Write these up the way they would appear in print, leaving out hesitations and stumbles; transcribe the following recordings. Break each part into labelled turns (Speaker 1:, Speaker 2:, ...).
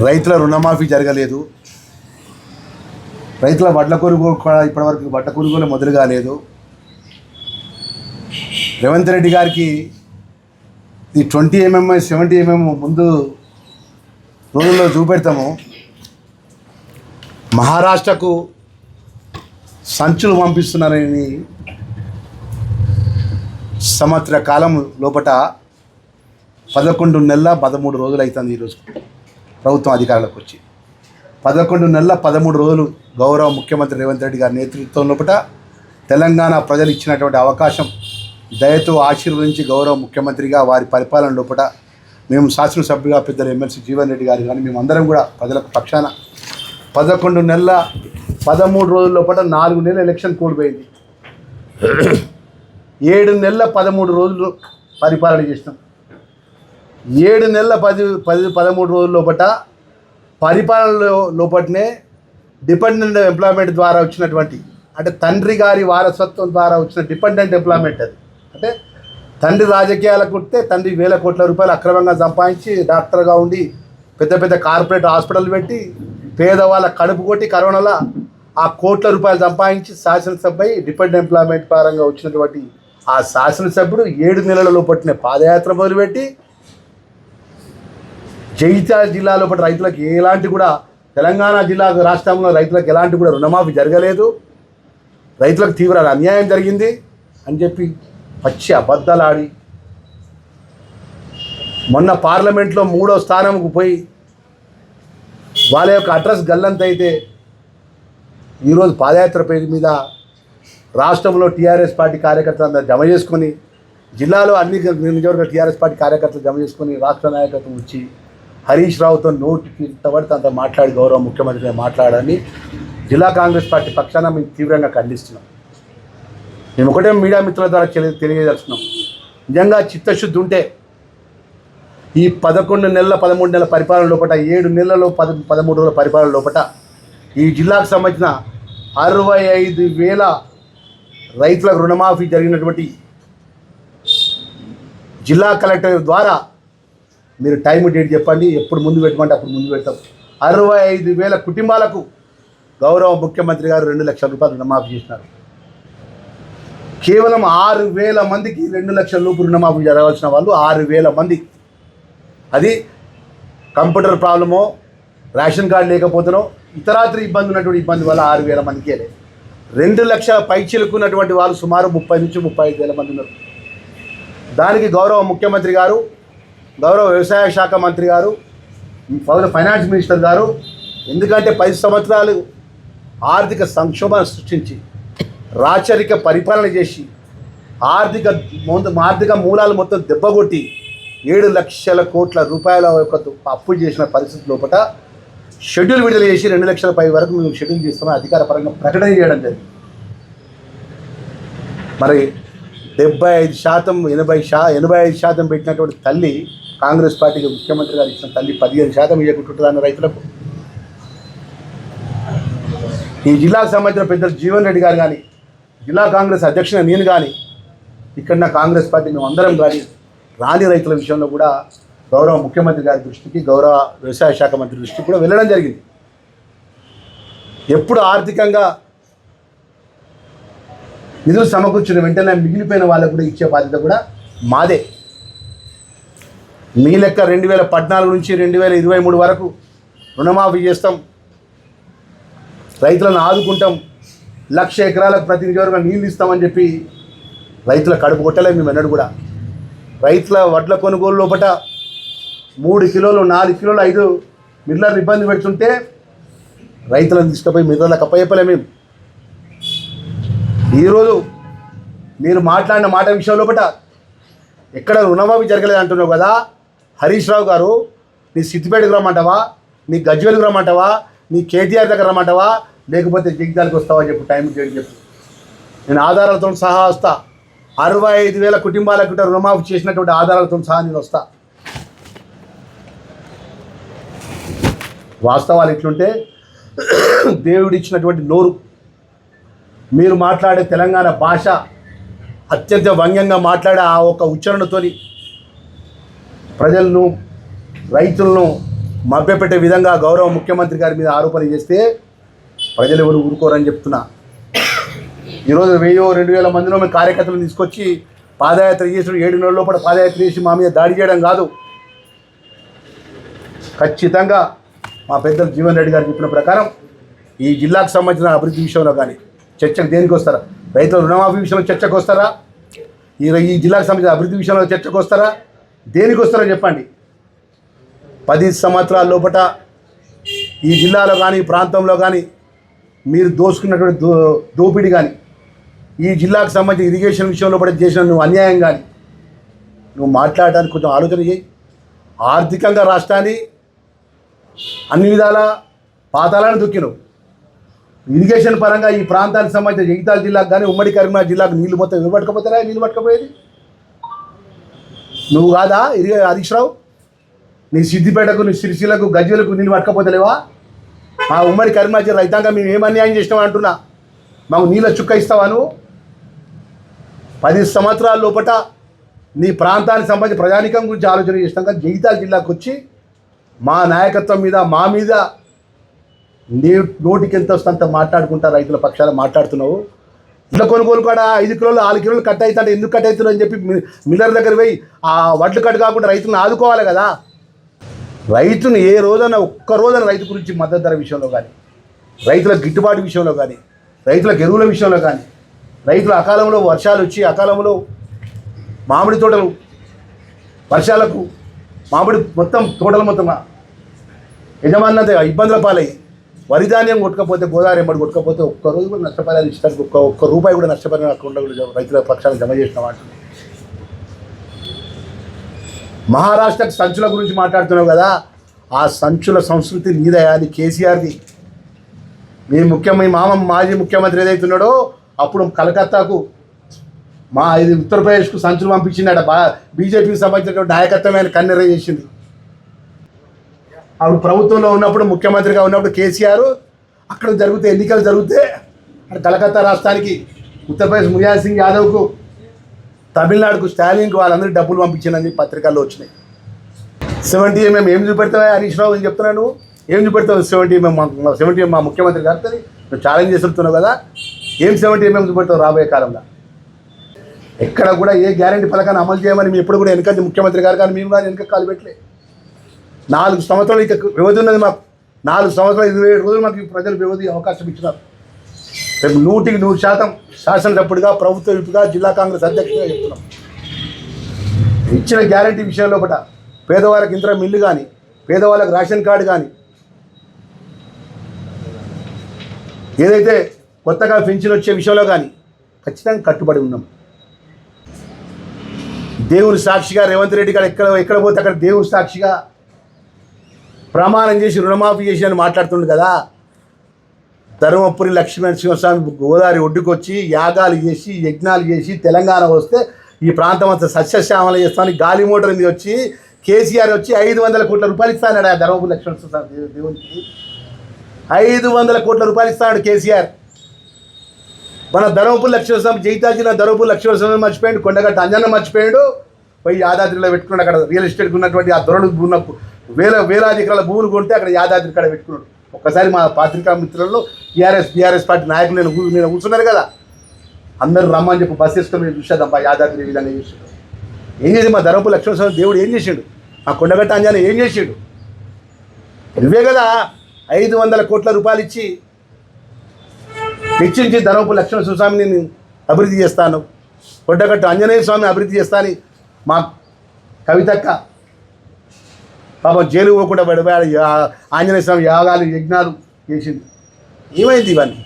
Speaker 1: రైతుల రుణమాఫీ జరగలేదు. రైతుల వడ్ల కొనుగోలు కూడా ఇప్పటివరకు వడ్ల కొనుగోలు మొదలు కాలేదు. రేవంత్ రెడ్డి గారికి ఈ 20 mm 70 mm ముందు రోజుల్లో చూపెడతాము. మహారాష్ట్రకు సంచులు పంపిస్తున్నారని సంవత్సర కాలం లోపట 11 నెలల 13 రోజులు అవుతుంది. ఈరోజు ప్రభుత్వం అధికారంలోకి వచ్చి 11 నెలల 13 రోజులు గౌరవ ముఖ్యమంత్రి రేవంత్ రెడ్డి గారి నేతృత్వం లోపల తెలంగాణ ప్రజలు ఇచ్చినటువంటి అవకాశం దయతో ఆశీర్వదించి గౌరవ ముఖ్యమంత్రిగా వారి పరిపాలన లోపల మేము శాసనసభ్యుగా పెద్దలు ఎమ్మెల్సీ జీవన్ రెడ్డి గారు కానీ మేమందరం కూడా ప్రజలకు పక్షాన 11 నెలల 13 రోజుల లోపల 4 నెలల ఎలక్షన్ కోడ్ పోయింది. 7 నెలల 13 రోజులు పరిపాలన చేసినాం. 7 నెలల 13 రోజుల లోపల పరిపాలన లోపలనే డిపెండెంట్ ఎంప్లాయ్మెంట్ ద్వారా వచ్చినటువంటి అంటే తండ్రి గారి వారసత్వం ద్వారా వచ్చిన డిపెండెంట్ ఎంప్లాయ్మెంట్ అది. అంటే తండ్రి రాజకీయాలకు ఉంటే తండ్రి వేల కోట్ల రూపాయలు అక్రమంగా సంపాదించి డాక్టర్గా ఉండి పెద్ద పెద్ద కార్పొరేట్ హాస్పిటల్ పెట్టి పేదవాళ్ళ కడుపు కొట్టి కరోనాలో ఆ కోట్ల రూపాయలు సంపాదించి శాసనసభ డిపెండెంట్ ఎంప్లాయ్మెంట్ పరంగా వచ్చినటువంటి ఆ శాసనసభ్యుడు 7 నెలల లోపలనే పాదయాత్ర మొదలుపెట్టి జగిత్యాల జిల్లా లోపల రైతులకు ఎలాంటి కూడా తెలంగాణ జిల్లా రాష్ట్రంలో రైతులకు ఎలాంటి కూడా రుణమాఫీ జరగలేదు, రైతులకు తీవ్ర అన్యాయం జరిగింది అని చెప్పి పచ్చి అబద్ధాలు ఆడి మొన్న పార్లమెంట్లో 3వ స్థానంకు పోయి వాళ్ళ యొక్క అడ్రస్ గల్లంత అయితే ఈరోజు పాదయాత్ర పేరు మీద రాష్ట్రంలో టీఆర్ఎస్ పార్టీ కార్యకర్తలు జమ చేసుకొని జిల్లాలో అన్ని నియోజకవర్గ టీఆర్ఎస్ పార్టీ కార్యకర్తలు జమ చేసుకొని రాష్ట్ర నాయకత్వం వచ్చి హరీష్ రావుతో నోటికి ఇంతవరకు అంత మాట్లాడి గౌరవ ముఖ్యమంత్రిగా మాట్లాడని జిల్లా కాంగ్రెస్ పార్టీ పక్షాన మేము తీవ్రంగా ఖండిస్తున్నాం. మేము ఒకటే మీడియా మిత్రుల ద్వారా తెలియజేస్తున్నాం. నిజంగా చిత్తశుద్ధి ఉంటే ఈ 11 నెలల 13 నెలల పరిపాలన లోపల 7 నెలలలో 13 రోజుల పరిపాలన లోపల ఈ జిల్లాకు సంబంధించిన 65,000 రైతులకు రుణమాఫీ జరిగినటువంటి జిల్లా కలెక్టర్ ద్వారా మీరు టైం డేట్ చెప్పండి, ఎప్పుడు ముందు పెట్టమంటే అప్పుడు ముందు పెడతాం. 65,000 కుటుంబాలకు గౌరవ ముఖ్యమంత్రి గారు 2 లక్షల రూపాయలు రుణమాఫీ చేసినారు. కేవలం 6,000 మందికి 2 లక్షల రూపాయలు రుణమాఫీ జరగాల్సిన వాళ్ళు 6,000 మంది. అది కంప్యూటర్ ప్రాబ్లమో రేషన్ కార్డు లేకపోతేనో ఇతరాత్రి ఇబ్బంది ఉన్నటువంటి ఇబ్బంది వల్ల 6,000 మందికే లేదు. 2 లక్షల పైచిలుకున్నటువంటి వాళ్ళు సుమారు 30 నుంచి 35,000 మంది ఉన్నారు. దానికి గౌరవ ముఖ్యమంత్రి గారు, గౌరవ వ్యవసాయ శాఖ మంత్రి గారు, ఫైనాన్స్ మినిస్టర్ గారు ఎందుకంటే 10 సంవత్సరాలు ఆర్థిక సంక్షోభాన్ని సృష్టించి రాచరిక పరిపాలన చేసి ఆర్థిక మూలాలు మొత్తం దెబ్బగొట్టి 7 లక్షల కోట్ల రూపాయల యొక్క అప్పులు చేసిన పరిస్థితి లోపల షెడ్యూల్ విడుదల చేసి 2 లక్షల పై వరకు మేము షెడ్యూల్ చేస్తామని అధికారపరంగా ప్రకటన చేయడం జరిగింది. మరి 75% 85% పెట్టినటువంటి తల్లి కాంగ్రెస్ పార్టీకి ముఖ్యమంత్రి గారు ఇచ్చిన తల్లి 15% ఇవ్వకుంటుందని రైతులకు ఈ జిల్లాకు సంబంధించిన పెద్దలు జీవన్ రెడ్డి గారు కానీ జిల్లా కాంగ్రెస్ అధ్యక్షుడు నేను కానీ ఇక్కడ కాంగ్రెస్ పార్టీ మేము అందరం కానీ రాని రైతుల విషయంలో కూడా గౌరవ ముఖ్యమంత్రి గారి దృష్టికి గౌరవ వ్యవసాయ శాఖ మంత్రి దృష్టికి కూడా వెళ్ళడం జరిగింది. ఎప్పుడు ఆర్థికంగా నిధులు సమకూర్చిన వెంటనే మిగిలిపోయిన వాళ్ళకు కూడా ఇచ్చే బాధ్యత కూడా మాదే. మీ లెక్క 2014 నుంచి 2023 వరకు రుణమాఫీ చేస్తాం, రైతులను ఆదుకుంటాం, 1,00,000 ఎకరాలకు ప్రతి నియోజకవర్గం నీళ్ళు ఇస్తామని చెప్పి రైతుల కడుపు కొట్టలేము మేము ఎన్నడూ కూడా. రైతుల వడ్ల కొనుగోలు లోపల 3 కిలోలు 4 కిలోలు 5 మిల్లర్లు ఇబ్బంది పెడుతుంటే రైతులను తీసుకుపోయి మిల్లర్లకు అప్పచెప్పలేము మేము. ఈరోజు మీరు మాట్లాడిన మాట విషయం లోపల ఎక్కడ రుణమాఫీ జరగలేదు అంటున్నావు కదా హరీష్ రావు గారు, నీ సిద్దిపేటకు రమ్మంటావా, నీ గజ్వేల్కి రమ్మంటావా, నీ కేటీఆర్ దగ్గర రమ్మంటావా, లేకపోతే జగిత్యాలకు వస్తావా చెప్పు, టైం చెప్పు. నేను ఆధారాలతో సహా వస్తా. 65,000 కుటుంబాలకు రుణమాఫీ చేసినటువంటి ఆధారాలతో సహా నేను వస్తా. వాస్తవాలు ఎట్లుంటే దేవుడిచ్చినటువంటి నోరు, మీరు మాట్లాడే తెలంగాణ భాష అత్యంత వ్యంగ్యంగా మాట్లాడే ఆ ఒక ఉచ్చారణతోని ప్రజలను రైతులను మభ్యపెట్టే విధంగా గౌరవ ముఖ్యమంత్రి గారి మీద ఆరోపణ చేస్తే ప్రజలు ఎవరు ఊరుకోరని చెప్తున్నా. ఈరోజు 1000-2000 మందిలో మేము కార్యకర్తలను తీసుకొచ్చి పాదయాత్ర చేసి 7 నెలల లోపల పాదయాత్ర చేసి మా మీద దాడి చేయడం కాదు. ఖచ్చితంగా మా పెద్దలు జీవన్ రెడ్డి గారు చెప్పిన ప్రకారం ఈ జిల్లాకు సంబంధించిన అభివృద్ధి విషయంలో కానీ చర్చకు దేనికి వస్తారా? రైతుల రుణమాఫీ విషయంలో చర్చకు వస్తారా? ఈ జిల్లాకు సంబంధించిన అభివృద్ధి విషయంలో చర్చకు వస్తారా? దేనికి వస్తారో చెప్పండి. 10 సంవత్సరాల లోపల ఈ జిల్లాలో కానీ ఈ ప్రాంతంలో కానీ మీరు దోసుకున్నటువంటి దోపిడీ కానీ ఈ జిల్లాకు సంబంధించిన ఇరిగేషన్ విషయంలో కూడా చేసిన నువ్వు అన్యాయం కానీ నువ్వు మాట్లాడడానికి కొంచెం ఆలోచన చేయి. ఆర్థికంగా రాష్ట్రాన్ని అన్ని విధాల పాతాలను దుక్కినవు. ఇరిగేషన్ పరంగా ఈ ప్రాంతానికి సంబంధించిన జగిత్యాల జిల్లాకు కానీ ఉమ్మడి కరీంనగర్ జిల్లాకు నీళ్లు మొత్తం ఎవరు పట్టుకపోతారా? నీళ్ళు పట్టుకపోయేది నువ్వు కాదా? హరీష్ రావు, నీ సిద్దిపేటకు నీ సిరిసిలకు గజ్వేలకు నీళ్ళు పట్టుకపోతలేవా? మా ఉమ్మడి కరీంనగర్ జిల్లా రైతాంగా మేము ఏం అన్యాయం చేసినామని అంటున్నా. మాకు నీళ్ళ చుక్క ఇస్తావా నువ్వు? 10 సంవత్సరాల లోపల నీ ప్రాంతానికి సంబంధించి ప్రజానికం గురించి ఆలోచన చేసినాం. కానీ జగిత్యాల జిల్లాకు వచ్చి మా నాయకత్వం మీద మా మీద నోటికి ఎంత వస్తుందంత మాట్లాడుకుంటా రైతుల పక్షాన మాట్లాడుతున్నావు. ఇట్లా కొనుగోలు కూడా 5 కిలోలు 6 కిలోలు కట్ అవుతాడు. ఎందుకు కట్ అవుతున్నావు అని చెప్పి మిల్లర్ దగ్గర పోయి ఆ వడ్లు కట్ కాకుండా రైతులను ఆదుకోవాలి కదా. రైతును ఏ రోజైనా ఒక్క రోజైనా రైతు గురించి మద్దతు ధర విషయంలో కానీ, రైతుల గిట్టుబాటు విషయంలో కానీ, రైతులకు ఎరువుల విషయంలో కానీ, రైతులు అకాలంలో వర్షాలు వచ్చి అకాలంలో మామిడి తోటలు వర్షాలకు మామిడి మొత్తం తోటలు మొత్తం యజమానులంత ఇబ్బందుల పాలయ్యి వరి ధాన్యం కొట్టుకపోతే గోదావరి ఎంబడి కొట్టుకపోతే ఒక్కరోజు కూడా నష్టపరిహారం ఇష్టానికి ఒక్క రూపాయి కూడా నష్టపరిహారం అక్కడ కూడా రైతుల పక్షాన్ని జమ చేసిన వాటి. మహారాష్ట్రకు సంచుల గురించి మాట్లాడుతున్నావు కదా, ఆ సంచుల సంస్కృతి నీదయా? అది కేసీఆర్ది. మీ మాజీ ముఖ్యమంత్రి ఏదైతే ఉన్నాడో అప్పుడు కలకత్తాకు ఇది ఉత్తరప్రదేశ్కు సంచులు పంపించిందట. బీజేపీకి సంబంధించినటువంటి నాయకత్వం ఆయన కన్నెర చేసింది. అప్పుడు ప్రభుత్వంలో ఉన్నప్పుడు ముఖ్యమంత్రిగా ఉన్నప్పుడు కేసీఆర్ అక్కడ ఎన్నికలు జరిగితే అక్కడ కలకత్తా రాష్ట్రానికి ఉత్తరప్రదేశ్ ములాయం సింగ్ యాదవ్కు, తమిళనాడుకు స్టాలిన్కు వాళ్ళందరికీ డబ్బులు పంపించిందని పత్రికల్లో వచ్చినాయి. 70 mm ఏం చూపెడతావా హరీష్ రావు అని చెప్తున్నాను. ఏం చూపెడతావు? 70 mm మా ముఖ్యమంత్రి గారితో నువ్వు ఛాలెంజ్ చేస్తున్నావు కదా. ఏం 70 mm చూపెడతావు రాబోయే కాలంలో? ఎక్కడ కూడా ఏ గ్యారంటీ పథకాన్ని అమలు చేయమని మేము ఎప్పుడు కూడా వెనక ముఖ్యమంత్రి గారు కానీ మేము కానీ వెనక కాలు పెట్టలే. 4 సంవత్సరాలు ఇక వ్యవధి ఉన్నది మాకు. 4 సంవత్సరాలు 27 రోజులు మాకు ప్రజలు వ్యవధి అవకాశం ఇచ్చినారు. రేపు 100% శాసనసభ్యుడిగా, ప్రభుత్వ విపుగా, జిల్లా కాంగ్రెస్ అధ్యక్షుడిగా చెప్తున్నాం. ఇచ్చిన గ్యారంటీ విషయంలో ఒకట పేదవాళ్ళకి ఇంద్ర మిల్లు కానీ, పేదవాళ్ళకి రేషన్ కార్డు కానీ, ఏదైతే కొత్తగా పెన్షన్ వచ్చే విషయంలో కానీ ఖచ్చితంగా కట్టుబడి ఉన్నాం. దేవుని సాక్షిగా రేవంత్ రెడ్డి గారు ఎక్కడ పోతే అక్కడ దేవుని సాక్షిగా ప్రమాణం చేసి రుణమాఫీ చేసి అని మాట్లాడుతుండు కదా. ధర్మపురి లక్ష్మీనరసింహస్వామి గోదావరి ఒడ్డుకొచ్చి యాగాలు చేసి యజ్ఞాలు చేసి తెలంగాణ వస్తే ఈ ప్రాంతం అంతా సస్యశ్యామల చేస్తామని గాలి మోటార్ మీద వచ్చి కేసీఆర్ వచ్చి 500 కోట్ల రూపాయలు ఇస్తాడు. ఆ ధర్మపురి లక్ష్మీనరసింహస్వామి దేవునికి 500 కోట్ల రూపాయలు ఇస్తాడు కేసీఆర్. మన ధర్మపురి లక్ష్మీనరసింహస్వామి జగిత్యాల జిల్లా ధర్మపురి లక్ష్మీనరసింహస్వామి మర్చిపోయాడు, కొండగట్ట అంజన్న మర్చిపోయాడు. పోయి యాదాద్రిలో పెట్టుకున్నాడు. అక్కడ రియల్ ఎస్టేట్కి ఉన్నటువంటి ఆ దొరలు ఉన్న వేలాది ఎకరాల భూములు కొంటే అక్కడ యాదాద్రి కాడ పెట్టుకున్నాడు. ఒక్కసారి మా పత్రికా మిత్రుల్లో బీఆర్ఎస్ పార్టీ నాయకులు నేను కూర్చున్నారు కదా, అందరూ రమ్మని చెప్పి బస్ వేసుకొని మేము చూసేద్దాం యాదాద్రి విధంగా చేసాడు. ఏం చేసి మా ధర్మపురి లక్ష్మీనరసింహ దేవుడు ఏం చేసాడు? మా కొండగట్ట అంజన్న ఏం చేసాడు? ఇవే కదా 500 కోట్ల రూపాయలు ఇచ్చి హెచ్చించి ధర్మపురి లక్ష్మీనరసింహస్వామిని నేను అభివృద్ధి చేస్తాను, కొండగట్టు ఆంజనేయ స్వామిని అభివృద్ధి చేస్తాను. మా కవితక్క పాపం జైలు పోకుండా పడిపోయాడు. ఆంజనేయ స్వామి యాగాలు యజ్ఞాలు చేసింది. ఏమైంది ఇవన్నీ?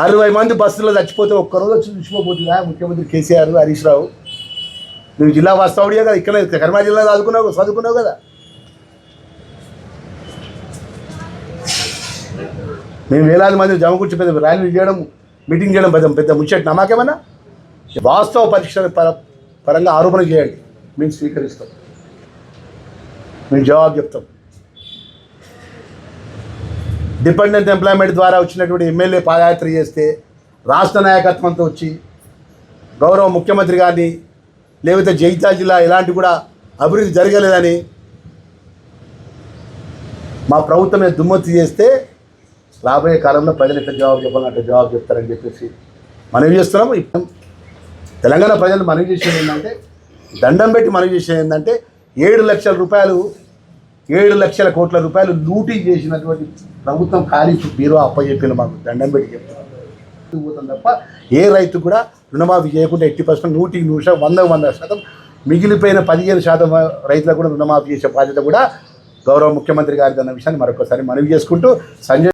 Speaker 1: 60 మంది బస్సులో చచ్చిపోతే ఒక్కరోజు వచ్చి చూసిపోతుందా ముఖ్యమంత్రి కేసీఆర్, హరీష్ రావు? నువ్వు జిల్లా వాస్తవుడియే కదా, ఇక్కడ కరీంనగర్ జిల్లా చదువుకున్నావు కదా. మేము వేలాది మంది జమ కూర్చి పెద్ద ర్యాలీలు చేయడం, మీటింగ్ చేయడం పెద్ద ముచ్చట నమ్మకేమన్నా? వాస్తవ పరీక్ష పరంగా ఆరోపణ చేయండి, మేము స్వీకరిస్తాం, మేము జవాబు చెప్తాం. డిపెండెంట్ ఎంప్లాయ్మెంట్ ద్వారా వచ్చినటువంటి ఎమ్మెల్యే పాదయాత్ర చేస్తే రాష్ట్ర నాయకత్వంతో వచ్చి గౌరవ ముఖ్యమంత్రి గారిని లేకపోతే జగిత్యాల జిల్లా ఎలాంటి కూడా అభివృద్ధి జరగలేదని మా ప్రభుత్వం మీద దుమ్మొత్తి చేస్తే రాబోయే కాలంలో ప్రజలు ఎట్లా జవాబు చెప్పాలని అట్లా జవాబు చెప్తారని చెప్పేసి మనవి చేస్తున్నాము. తెలంగాణ ప్రజలు మనవి చేసేది ఏంటంటే, దండం పెట్టి మనవి చేసేది ఏంటంటే 7 లక్షల కోట్ల రూపాయలు లూటీ చేసినటువంటి ప్రభుత్వం ఖాళీ బీరో అప్పచెప్పిన మాకు దండం పెట్టి చెప్తున్నాం పోతాం తప్ప ఏ రైతు కూడా రుణమాఫీ చేయకుండా 80%, 100% మిగిలిపోయిన 15% రైతులకు కూడా రుణమాఫీ చేసే బాధ్యత కూడా గౌరవ ముఖ్యమంత్రి గారి అన్న విషయాన్ని మరొకసారి మనవి చేసుకుంటూ సంజయ్